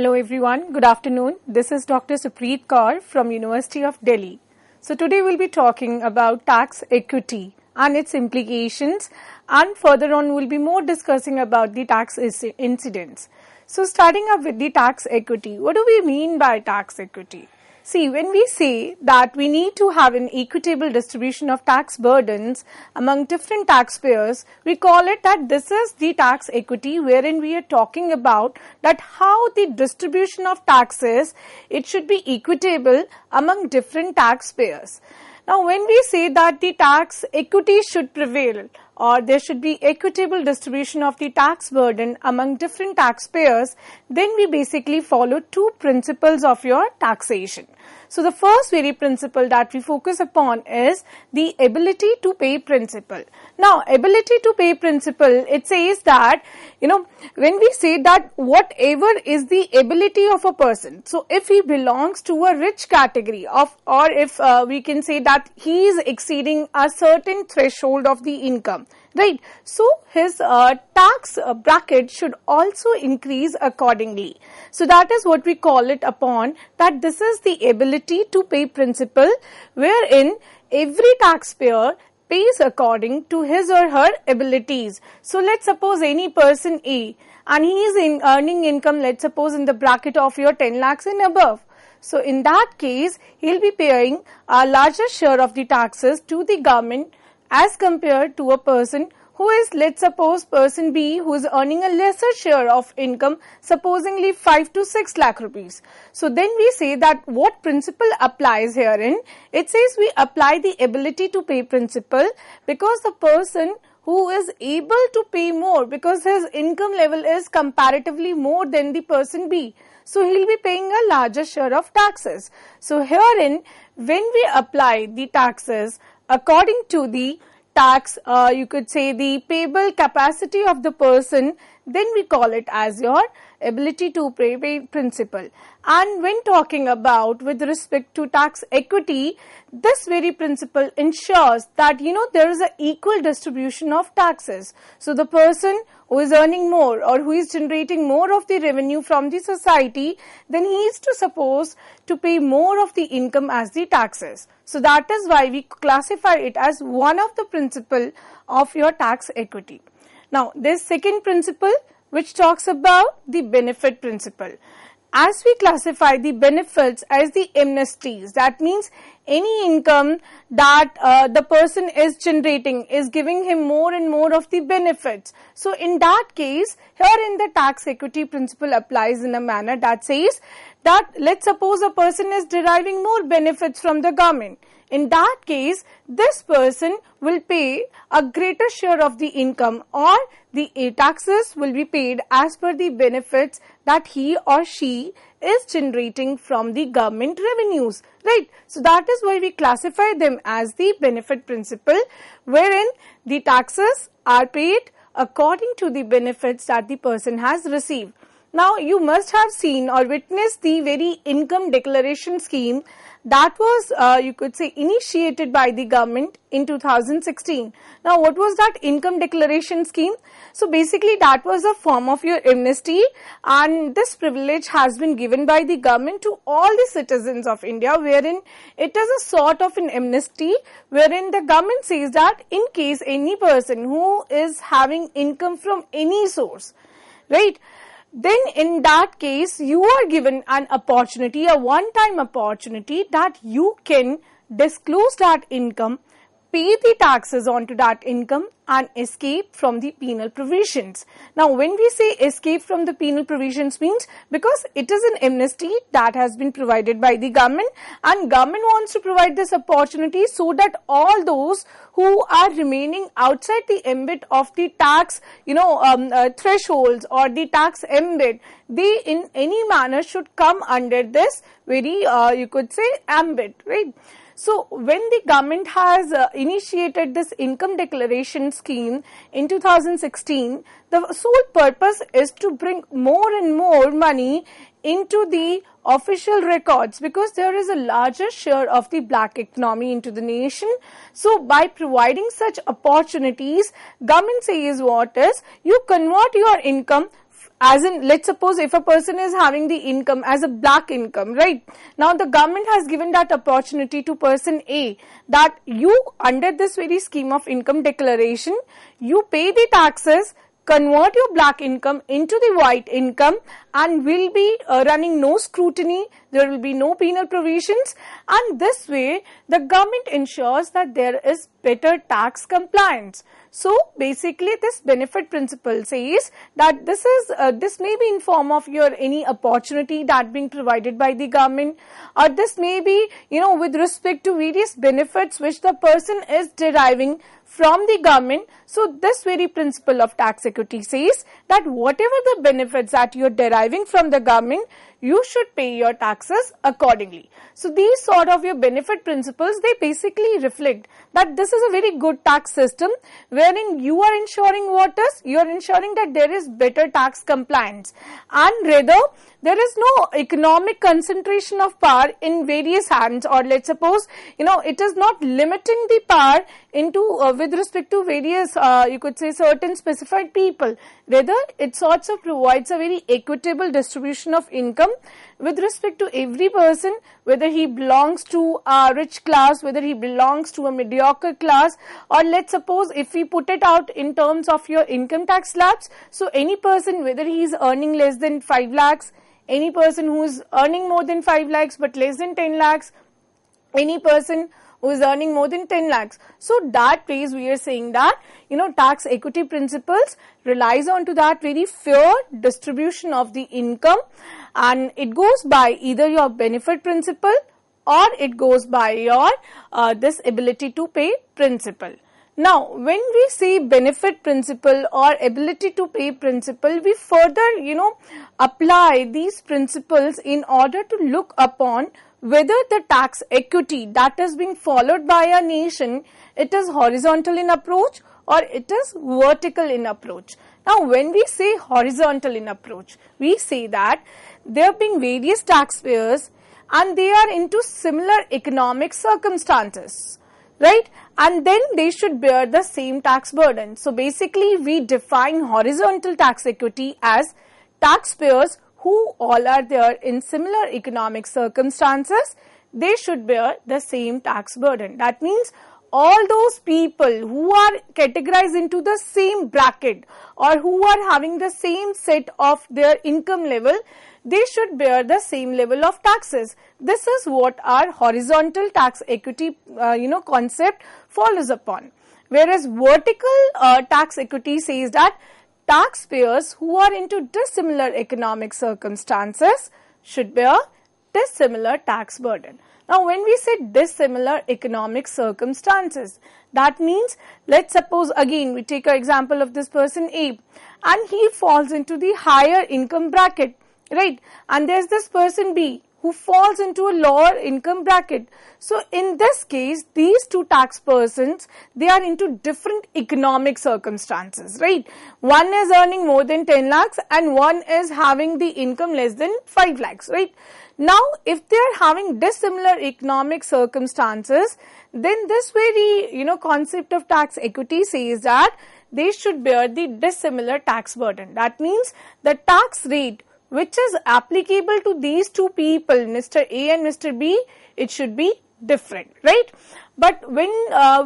Hello everyone, good afternoon. This is Dr. Supreet Kaur from University of Delhi. So today we'll be talking about tax equity and its implications, and further on we'll be more discussing about the tax incidents. So starting up with the tax equity, what do we mean by tax equity? See, when we say that we need to have an equitable distribution of tax burdens among different taxpayers, we call it that this is the tax equity, wherein we are talking about that how the distribution of taxes, it should be equitable among different taxpayers. Now, when we say that the tax equity should prevail, or there should be equitable distribution of the tax burden among different taxpayers, then we basically follow two principles of your taxation. So the first very principle that we focus upon is the ability to pay principle. Now, ability to pay principle, it says that, when we say that whatever is the ability of a person, so if he belongs to a rich category of, or if we can say that he is exceeding a certain threshold of the income, right? So his tax bracket should also increase accordingly. So that is what we call it upon, that this is the ability to pay principle, wherein every taxpayer pays according to his or her abilities. So let's suppose any person A, and he is earning income, let's suppose in the bracket of your 10 lakhs and above. So in that case, he'll be paying a larger share of the taxes to the government as compared to a person who is, let's suppose, person B, who is earning a lesser share of income, supposingly 5 to 6 lakh rupees. So then we say that what principle applies herein? It says we apply the ability to pay principle, because the person who is able to pay more, because his income level is comparatively more than the person B, so he'll be paying a larger share of taxes. So herein, when we apply the taxes according to the tax, you could say the payable capacity of the person, then we call it as your ability to pay principle. And when talking about with respect to tax equity, this very principle ensures that there is an equal distribution of taxes. So the person who is earning more, or who is generating more of the revenue from the society, then he is supposed to pay more of the income as the taxes. So that is why we classify it as one of the principle of your tax equity. Now, this second principle, which talks about the benefit principle. As we classify the benefits as the amnesties, that means any income that the person is generating is giving him more and more of the benefits. So in that case, herein the tax equity principle applies in a manner that says that, let's suppose a person is deriving more benefits from the government. In that case, this person will pay a greater share of the income, or the taxes will be paid as per the benefits that he or she is generating from the government revenues, right? So that is why we classify them as the benefit principle, wherein the taxes are paid according to the benefits that the person has received. Now, you must have seen or witnessed the very income declaration scheme that was, you could say, initiated by the government in 2016. Now, what was that income declaration scheme? So, basically, that was a form of your amnesty, and this privilege has been given by the government to all the citizens of India, wherein it is a sort of an amnesty, wherein the government says that in case any person who is having income from any source, right, then in that case, you are given an opportunity, a one-time opportunity, that you can disclose that income, pay the taxes onto that income, and escape from the penal provisions. Now, when we say escape from the penal provisions, means because it is an amnesty that has been provided by the government, and government wants to provide this opportunity so that all those who are remaining outside the ambit of the tax, thresholds or the tax ambit, they in any manner should come under this very, you could say, ambit, right? So, when the government has initiated this income declaration scheme in 2016, the sole purpose is to bring more and more money into the official records, because there is a larger share of the black economy into the nation. So, by providing such opportunities, government says what is, you convert your income As in, let's suppose if a person is having the income as a black income, right? Now the government has given that opportunity to person A that you, under this very scheme of income declaration, you pay the taxes, convert your black income into the white income, and will be running no scrutiny, there will be no penal provisions, and this way the government ensures that there is better tax compliance. So basically this benefit principle says that this may be in form of your any opportunity that being provided by the government, or this may be, with respect to various benefits which the person is deriving from the government. So this very principle of tax equity says that whatever the benefits that you are deriving from the government, you should pay your taxes accordingly. So these sort of your benefit principles, they basically reflect that this is a very good tax system wherein you are ensuring what is, you are ensuring that there is better tax compliance, and rather there is no economic concentration of power in various hands, or let's suppose, it is not limiting the power into with respect to various, you could say, certain specified people. Rather, it sorts of provides a very equitable distribution of income with respect to every person, whether he belongs to a rich class, whether he belongs to a mediocre class, or let's suppose if we put it out in terms of your income tax slabs, so any person, whether he is earning less than 5 lakhs, any person who is earning more than 5 lakhs but less than 10 lakhs, any person who is earning more than 10 lakhs. So that ways we are saying that, tax equity principles relies on to that very fair distribution of the income, and it goes by either your benefit principle or it goes by your this ability to pay principle. Now, when we say benefit principle or ability to pay principle, we further, apply these principles in order to look upon whether the tax equity that is being followed by a nation, it is horizontal in approach or it is vertical in approach. Now, when we say horizontal in approach, we say that there being various taxpayers and they are into similar economic circumstances, right? And then they should bear the same tax burden. So basically, we define horizontal tax equity as taxpayers who all are there in similar economic circumstances, they should bear the same tax burden. That means all those people who are categorized into the same bracket or who are having the same set of their income level, they should bear the same level of taxes. This is what our horizontal tax equity concept follows upon. Whereas vertical tax equity says that taxpayers who are into dissimilar economic circumstances should bear dissimilar tax burden. Now, when we say dissimilar economic circumstances, that means, let's suppose again we take an example of this person A, and he falls into the higher income bracket, right? And there's this person B who falls into a lower income bracket. So in this case, these two tax persons, they are into different economic circumstances, right? One is earning more than 10 lakhs and one is having the income less than 5 lakhs, right? Now, if they are having dissimilar economic circumstances, then this very, concept of tax equity says that they should bear the dissimilar tax burden. That means the tax rate which is applicable to these two people, Mr. A and Mr. B, it should be different, right? But when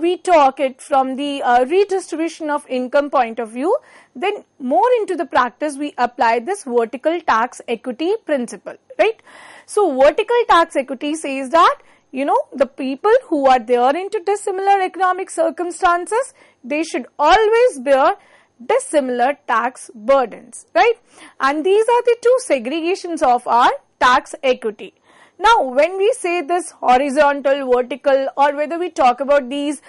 we talk it from the redistribution of income point of view, then more into the practice we apply this vertical tax equity principle, right? So vertical tax equity says that, the people who are there into dissimilar economic circumstances, they should always bear dissimilar tax burdens, right? And these are the two segregations of our tax equity. Now, when we say this horizontal, vertical, or whether we talk about these,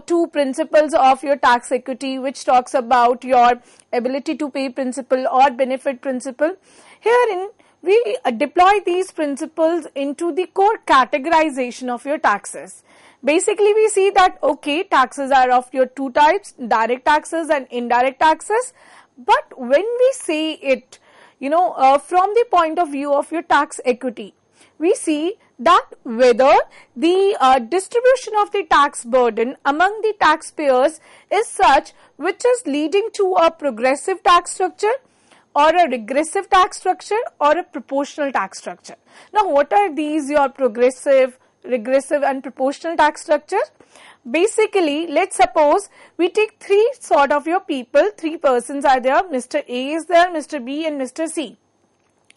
two principles of your tax equity, which talks about your ability to pay principle or benefit principle, herein we deploy these principles into the core categorization of your taxes. Basically, we see that, okay, taxes are of your two types, direct taxes and indirect taxes. But when we say it, from the point of view of your tax equity, we see that whether the distribution of the tax burden among the taxpayers is such which is leading to a progressive tax structure, or a regressive tax structure or a proportional tax structure. Now what are these your progressive, regressive and proportional tax structure? Basically, let's suppose we take three sort of your people, three persons are there, Mr. A is there, Mr. B and Mr. C.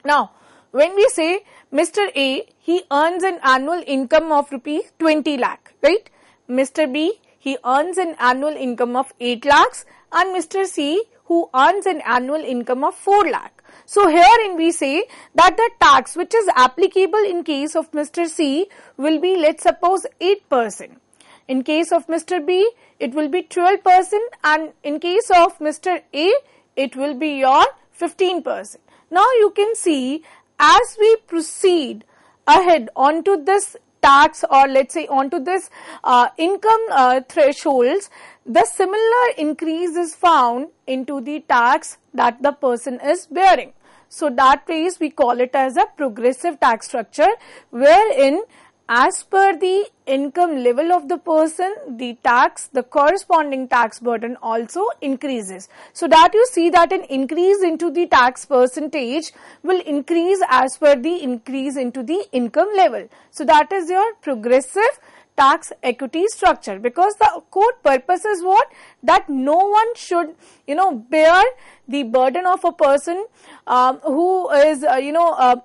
Now, when we say Mr. A, he earns an annual income of rupees 20 lakh, right? Mr. B, he earns an annual income of 8 lakhs and Mr. C, who earns an annual income of 4 lakh. So herein we say that the tax which is applicable in case of Mr. C will be, let's suppose, 8%. In case of Mr. B, it will be 12% and in case of Mr. A, it will be your 15%. Now you can see as we proceed ahead onto this tax or let's say onto this income thresholds, the similar increase is found into the tax that the person is bearing. So that ways we call it as a progressive tax structure, wherein as per the income level of the person, the tax, the corresponding tax burden also increases. So that you see that an increase into the tax percentage will increase as per the increase into the income level. So that is your progressive tax equity structure, because the core purpose is what? That no one should, bear the burden of a person who is,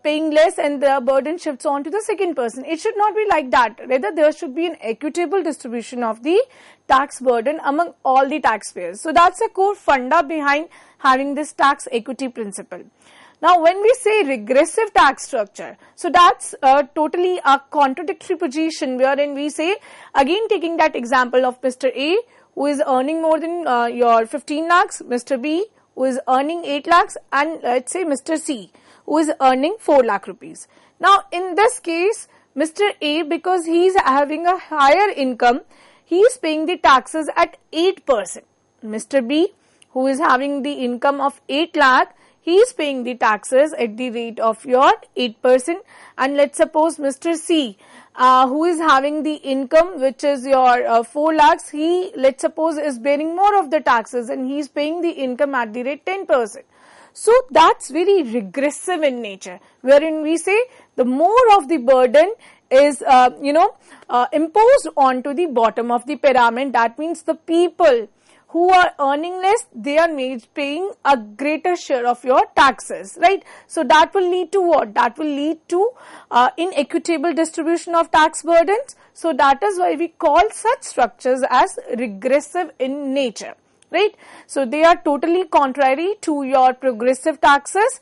paying less and the burden shifts on to the second person. It should not be like that. Rather, there should be an equitable distribution of the tax burden among all the taxpayers. So that's a core funda behind having this tax equity principle. Now, when we say regressive tax structure, so that's totally a contradictory position, wherein we say, again taking that example of Mr. A, who is earning more than your 15 lakhs, Mr. B, who is earning 8 lakhs, and let's say Mr. C, who is earning 4 lakh rupees. Now, in this case, Mr. A, because he is having a higher income, he is paying the taxes at 8%. Mr. B, who is having the income of 8 lakh, he is paying the taxes at the rate of your 8%, and let's suppose Mr. C, who is having the income which is your 4 lakhs, he, let's suppose, is bearing more of the taxes and he is paying the income at the rate 10%. So that's very regressive in nature, wherein we say the more of the burden is, imposed onto the bottom of the pyramid. That means the people who are earning less, they are paying a greater share of your taxes, right? So that will lead to what? That will lead to inequitable distribution of tax burdens. So that is why we call such structures as regressive in nature, right? So they are totally contrary to your progressive taxes.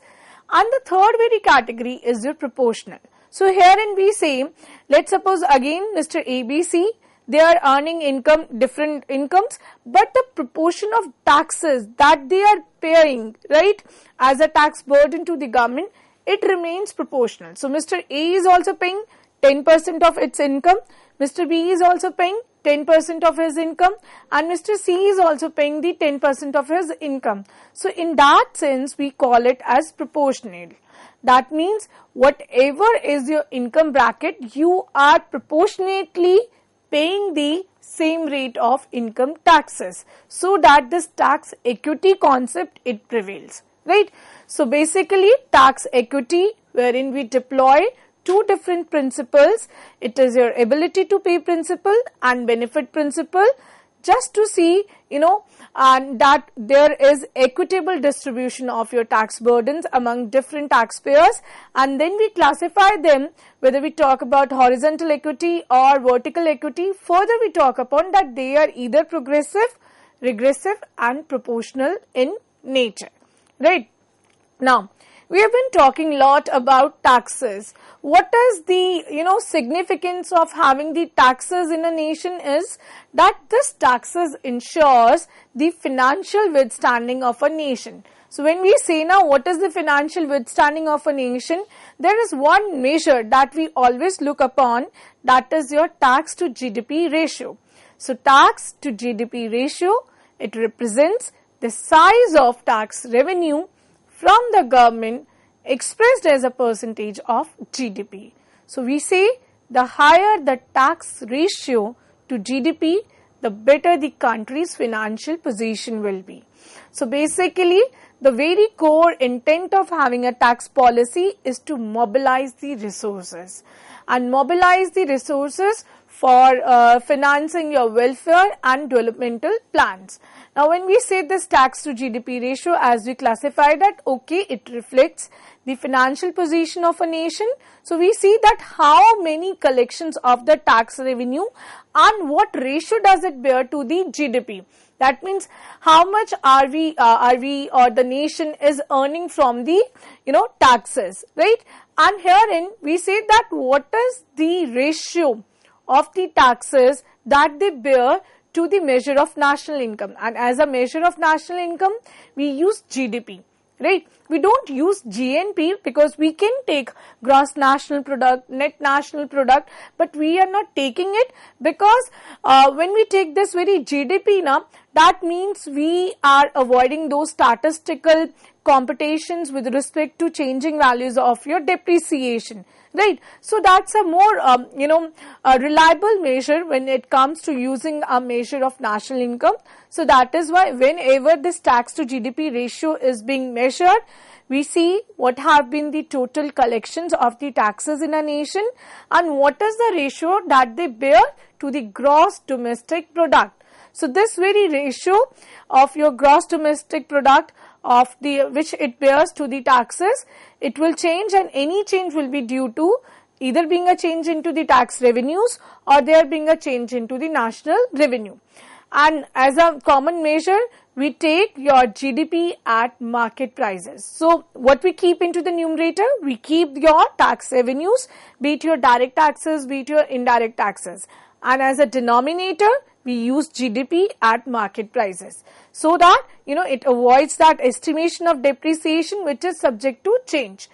And the third very category is your proportional. So herein we say, let's suppose again Mr. ABC, they are earning different incomes, but the proportion of taxes that they are paying, right, as a tax burden to the government, it remains proportional. So Mr. A is also paying 10% of its income, Mr. B is also paying 10% of his income, and Mr. C is also paying the 10% of his income. So in that sense, we call it as proportional. That means whatever is your income bracket, you are proportionately paying the same rate of income taxes, so that this tax equity concept, it prevails, right? So basically tax equity, wherein we deploy two different principles. It is your ability to pay principle and benefit principle, just to see, and that there is equitable distribution of your tax burdens among different taxpayers, and then we classify them, whether we talk about horizontal equity or vertical equity. Further we talk upon that they are either progressive, regressive and proportional in nature, right? Now, we have been talking a lot about taxes. What is the, significance of having the taxes in a nation is that this taxes ensures the financial withstanding of a nation. So when we say now what is the financial withstanding of a nation, there is one measure that we always look upon, that is your tax to GDP ratio. So tax to GDP ratio, it represents the size of tax revenue from the government expressed as a percentage of GDP. So we say the higher the tax ratio to GDP, the better the country's financial position will be. So basically, the very core intent of having a tax policy is to mobilize the resources and mobilize the resources for financing your welfare and developmental plans. Now, when we say this tax to GDP ratio, as we classify that, okay, it reflects the financial position of a nation. So, we see that how many collections of the tax revenue and what ratio does it bear to the GDP. That means how much are we or the nation is earning from the taxes, right? And herein we say that what is the ratio of the taxes that they bear to the measure of national income, and as a measure of national income we use GDP, right? We don't use GNP because we can take gross national product, net national product, but we are not taking it because when we take this very GDP now, that means we are avoiding those statistical computations with respect to changing values of your depreciation, right? So that's a more a reliable measure when it comes to using a measure of national income. So that is why whenever this tax to GDP ratio is being measured, we see what have been the total collections of the taxes in a nation and what is the ratio that they bear to the gross domestic product. So this very ratio of your gross domestic product of the which it bears to the taxes, it will change, and any change will be due to either being a change into the tax revenues or there being a change into the national revenue. And as a common measure, we take your GDP at market prices. So what we keep into the numerator, we keep your tax revenues, be it your direct taxes, be it your indirect taxes. And as a denominator, we use GDP at market prices, so that it avoids that estimation of depreciation which is subject to change.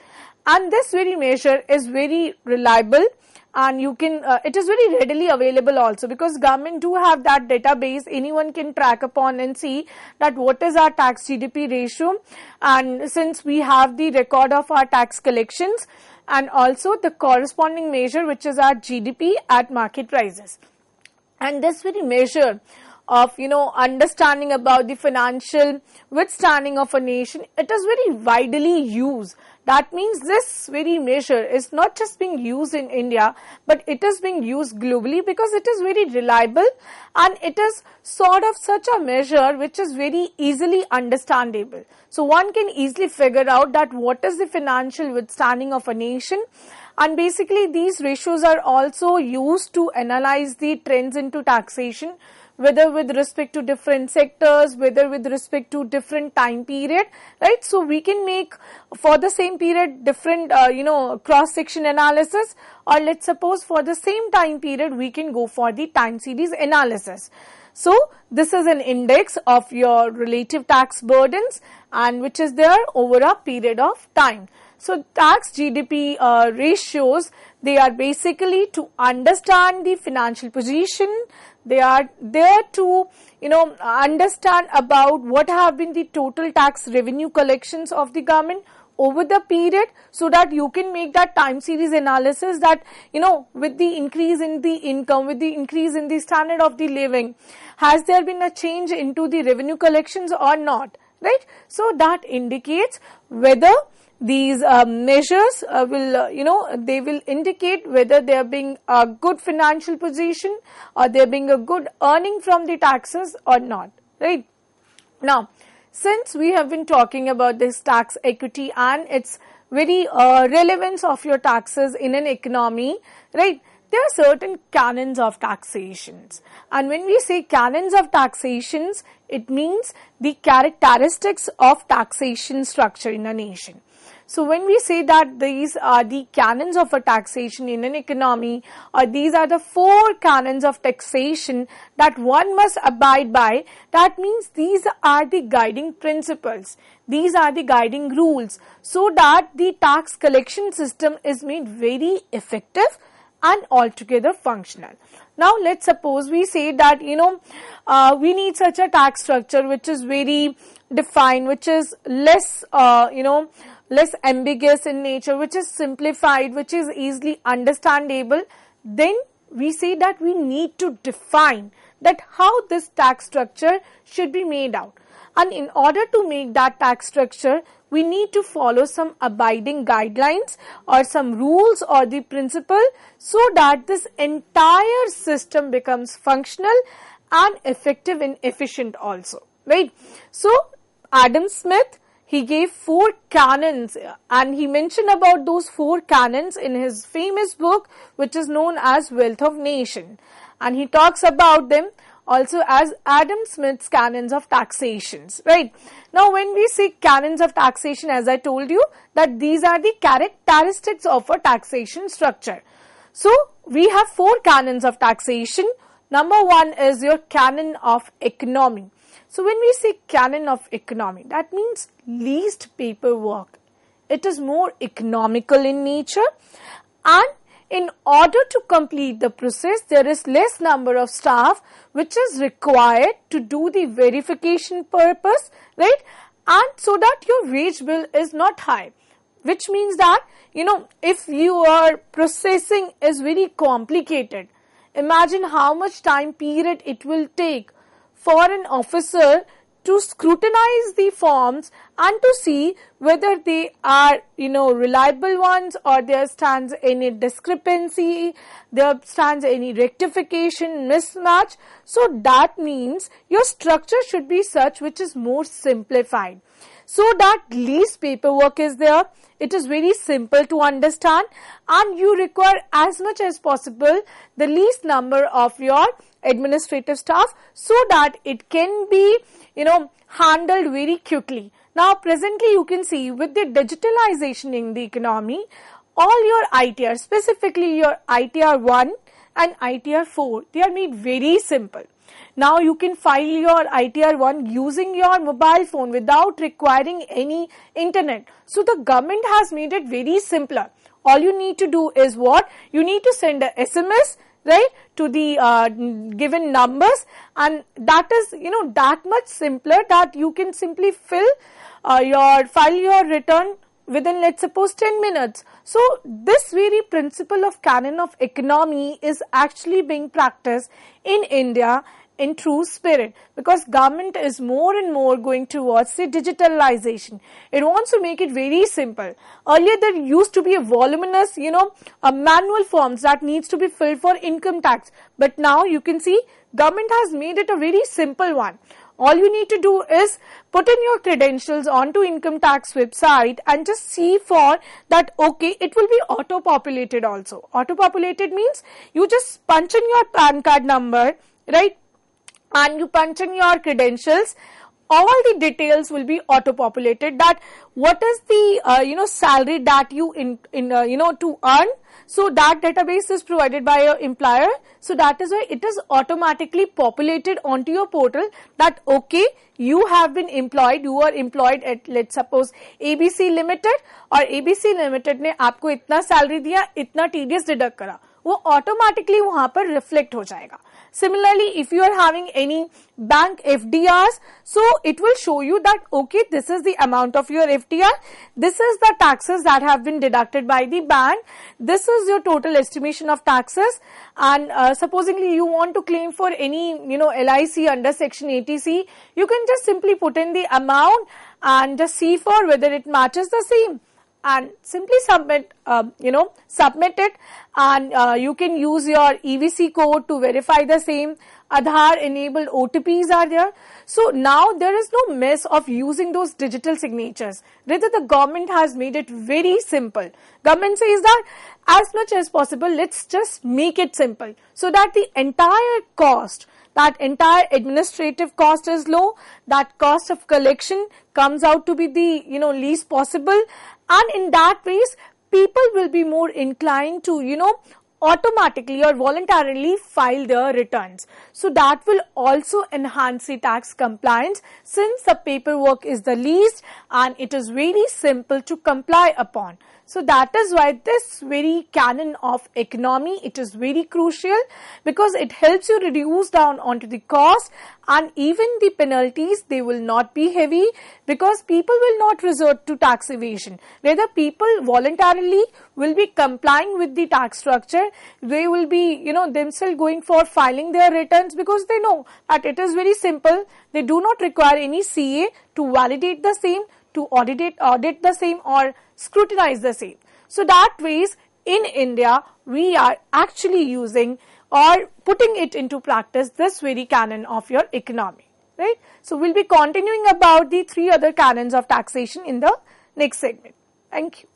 And this very measure is very reliable, and you can it is very readily available also, because government do have that database. Anyone can track upon and see that what is our tax GDP ratio, and since we have the record of our tax collections and also the corresponding measure which is our GDP at market prices. And this very measure of understanding about the financial withstanding of a nation, it is very widely used. That means this very measure is not just being used in India, but it is being used globally because it is very reliable, and it is sort of such a measure which is very easily understandable. So one can easily figure out that what is the financial withstanding of a nation. And basically these ratios are also used to analyze the trends into taxation, whether with respect to different sectors, whether with respect to different time period, right? So we can make for the same period different cross section analysis, or let's suppose for the same time period we can go for the time series analysis. So this is an index of your relative tax burdens, and which is there over a period of time. So tax GDP ratios, they are basically to understand the financial position. They are there to understand about what have been the total tax revenue collections of the government over the period, so that you can make that time series analysis that with the increase in the income, with the increase in the standard of the living, has there been a change into the revenue collections or not, right? So that indicates whether these measures they will indicate whether they are being a good financial position or they are being a good earning from the taxes or not, right? Now, since we have been talking about this tax equity and its very relevance of your taxes in an economy, right? There are certain canons of taxations, and when we say canons of taxations, it means the characteristics of taxation structure in a nation. So when we say that these are the canons of a taxation in an economy, or these are the 4 canons of taxation that one must abide by, that means these are the guiding principles, these are the guiding rules, so that the tax collection system is made very effective and altogether functional. Now let's suppose we say that we need such a tax structure which is very defined, which is less less ambiguous in nature, which is simplified, which is easily understandable. Then we say that we need to define that how this tax structure should be made out. And in order to make that tax structure, we need to follow some abiding guidelines or some rules or the principle so that this entire system becomes functional and effective and efficient also, right? So Adam Smith, he gave 4 canons and he mentioned about those 4 canons in his famous book which is known as Wealth of Nation, and he talks about them also as Adam Smith's canons of taxations, right? Now when we say canons of taxation, as I told you that these are the characteristics of a taxation structure. So we have 4 canons of taxation. Number 1 is your canon of economy. So when we say canon of economy, that means least paperwork. It is more economical in nature, and in order to complete the process, there is less number of staff which is required to do the verification purpose, right? And so that your wage bill is not high, which means that, if your processing is very complicated, imagine how much time period it will take for an officer to scrutinize the forms and to see whether they are, reliable ones, or there stands any discrepancy, there stands any rectification, mismatch. So that means your structure should be such which is more simplified, so that least paperwork is there. It is very simple to understand, and you require as much as possible the least number of your administrative staff so that it can be, handled very quickly. Now presently you can see with the digitalization in the economy, all your ITR, specifically your ITR 1 and ITR 4, they are made very simple. Now you can file your ITR 1 using your mobile phone without requiring any internet. So the government has made it very simpler. All you need to do is what? You need to send a SMS, right, to the given numbers, and that is, that much simpler that you can simply file your return within, let's suppose, 10 minutes. So this very principle of canon of economy is actually being practiced in India in true spirit, because government is more and more going towards the digitalization. It wants to make it very simple. Earlier there used to be a voluminous, a manual forms that needs to be filled for income tax, but now you can see government has made it a very simple one. All you need to do is put in your credentials onto income tax website and just see for that, okay, it will be auto-populated also. Auto-populated means you just punch in your PAN card number, right, and you punch in your credentials. All the details will be auto-populated, that what is the, salary that you, to earn. So that database is provided by your employer. So that is why it is automatically populated onto your portal that, okay, you have been employed, you are employed at, let's suppose, ABC Limited, और ABC Limited ने आपको इतना salary दिया, इतना TDS deduct करा, वो automatically वहाँ पर reflect हो जाएगा. Similarly, if you are having any bank FDRs, so it will show you that, okay, this is the amount of your FDR, this is the taxes that have been deducted by the bank, this is your total estimation of taxes, and supposingly you want to claim for any, LIC under section 80C, you can just simply put in the amount and just see for whether it matches the same, and simply submit it, and you can use your EVC code to verify the same. Aadhaar enabled OTPs are there. So now there is no mess of using those digital signatures. Rather, the government has made it very simple. Government says that as much as possible, let's just make it simple so that the entire cost, that entire administrative cost is low, that cost of collection comes out to be the, least possible, and in that ways, people will be more inclined to, automatically or voluntarily file their returns. So that will also enhance the tax compliance, since the paperwork is the least and it is very simple to comply upon. So that is why this very canon of economy, it is very crucial, because it helps you reduce down onto the cost, and even the penalties, they will not be heavy, because people will not resort to tax evasion. Rather, people voluntarily will be complying with the tax structure. They will be, themselves going for filing their returns, because they know that it is very simple. They do not require any CA to validate the same, to audit the same, or scrutinize the same. So that ways in India we are actually using or putting it into practice this very canon of your economy, right? So we'll be continuing about the 3 other canons of taxation in the next segment. Thank you.